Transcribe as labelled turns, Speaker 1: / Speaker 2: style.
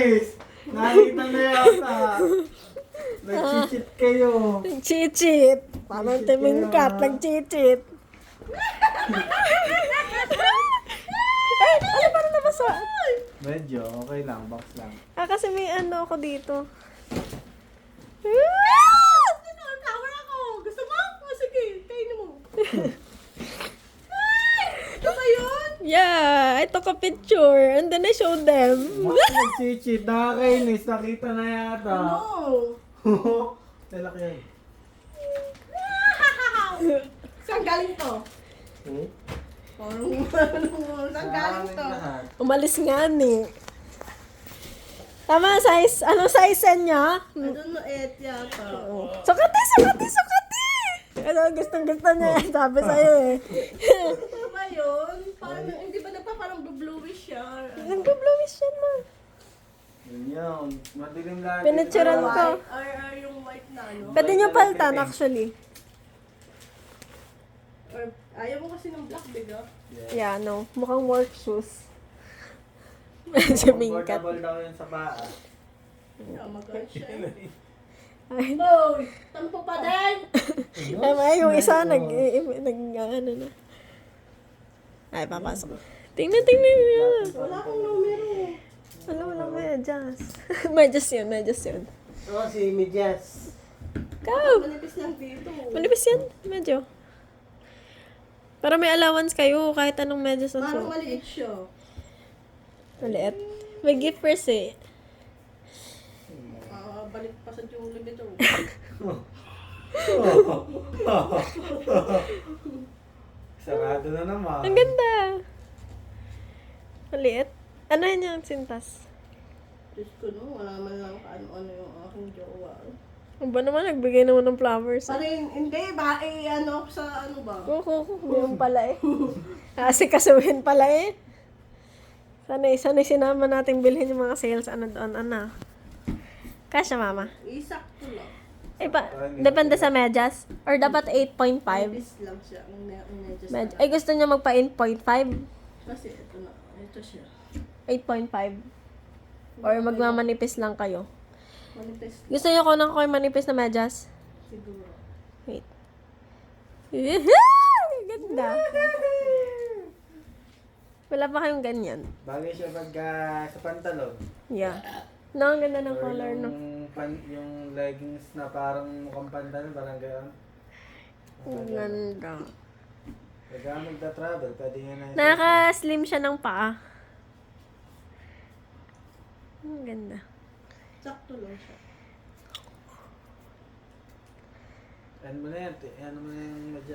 Speaker 1: Kainis! Nakita na yata. Nag-cheat kayo.
Speaker 2: Nag-cheat. Parang
Speaker 1: Nag-cheat
Speaker 2: timingkat,
Speaker 1: kayo, ha?
Speaker 2: nag-cheat. Ay, ano parang nabasa?
Speaker 1: Medyo, okay lang. Box lang.
Speaker 2: Ah, kasi may ano ako dito.
Speaker 3: Flower ako. Gusto mo? O sige, kainin mo. Ito ba yun?
Speaker 2: Yeah, I took a picture and then I showed them.
Speaker 1: Bakit nag-cheat? Nakakainis. Nakita na yata.
Speaker 3: No.
Speaker 1: Talak yan.
Speaker 3: Saan galing to?
Speaker 1: Hmm?
Speaker 3: Saan galing to?
Speaker 1: Lahat.
Speaker 2: Umalis nga ni. Tama, size. Anong size niya?
Speaker 3: I don't know it yata.
Speaker 2: Sukati, sukati, sukati! Ano, gustong-gusto niya yan. Sabi sa'yo eh.
Speaker 3: Ano ba yun? Parang, hindi ba parang bluish siya?
Speaker 2: Nag-bluish yan mo.
Speaker 1: Yun yun. Madilim lahat.
Speaker 2: Pinitsuran ko.
Speaker 3: Or yung white na ano?
Speaker 2: Pwede niyo paltan actually.
Speaker 3: Or, ayaw mo kasi ng black big ah.
Speaker 2: Yeah, no. Mukhang work shoes. Medyo bingkat.
Speaker 1: Comfortable daw yun sa paa.
Speaker 3: Yeah, maganda siya.
Speaker 2: Ay,
Speaker 3: Boy! Tampo pa din!
Speaker 2: tama, yung isa ano na. Ay, papasok. Tingnan niya.
Speaker 3: Wala akong numero.
Speaker 2: Wala, medyas. Medyas yun.
Speaker 1: Oo, si Midyas.
Speaker 2: Go!
Speaker 3: Manipis lang dito.
Speaker 2: Manipis yan, medyo. Para may allowance kayo, kahit anong medyas na
Speaker 3: Parang
Speaker 2: suot.
Speaker 3: maliit siya.
Speaker 2: Maliit. May gift first eh.
Speaker 3: Balik pa sa yung limito.
Speaker 1: Sarado na naman.
Speaker 2: Ang ganda. Maliit. Ano yun yung sintas?
Speaker 3: Diyos ko no, wala man lang ano yung aking jowa.
Speaker 2: Ang ba naman, nagbigay naman ng flowers.
Speaker 3: Parang hindi ba, ano sa ano ba?
Speaker 2: Kuku, yung pala eh. Kasi kasuhin pala eh. Sanay sinama nating bilhin yung mga sales ano doon, ano. Kasya mama.
Speaker 3: Isakto lang.
Speaker 2: Eh ba, depende sa medyas? Or dapat 8.5?
Speaker 3: Manipis lang siya. Ang medyas na
Speaker 2: Ay, gusto niya magpa 8.5?
Speaker 3: Kasi ito na, ito siya.
Speaker 2: 8.5? Or magmamanipis lang kayo?
Speaker 3: Manipis
Speaker 2: Gusto niyo ko ng manipis na medyas?
Speaker 3: siguro.
Speaker 2: Wait. Ganda. Wala pa kayong ganyan.
Speaker 1: Bagay siya pag sa pantalon.
Speaker 2: Yeah. No, ang ganda ng
Speaker 1: Or
Speaker 2: color, no?
Speaker 1: yung leggings na parang mukhang pantalon, parang gano'n.
Speaker 2: Ang ganda.
Speaker 1: Pag magta-travel, pwede nga na.
Speaker 2: Nakaka-slim siya ng paa. Ang ganda.
Speaker 3: Sakto lang siya.
Speaker 1: Ano mo na yan? Ano mo na yung madya?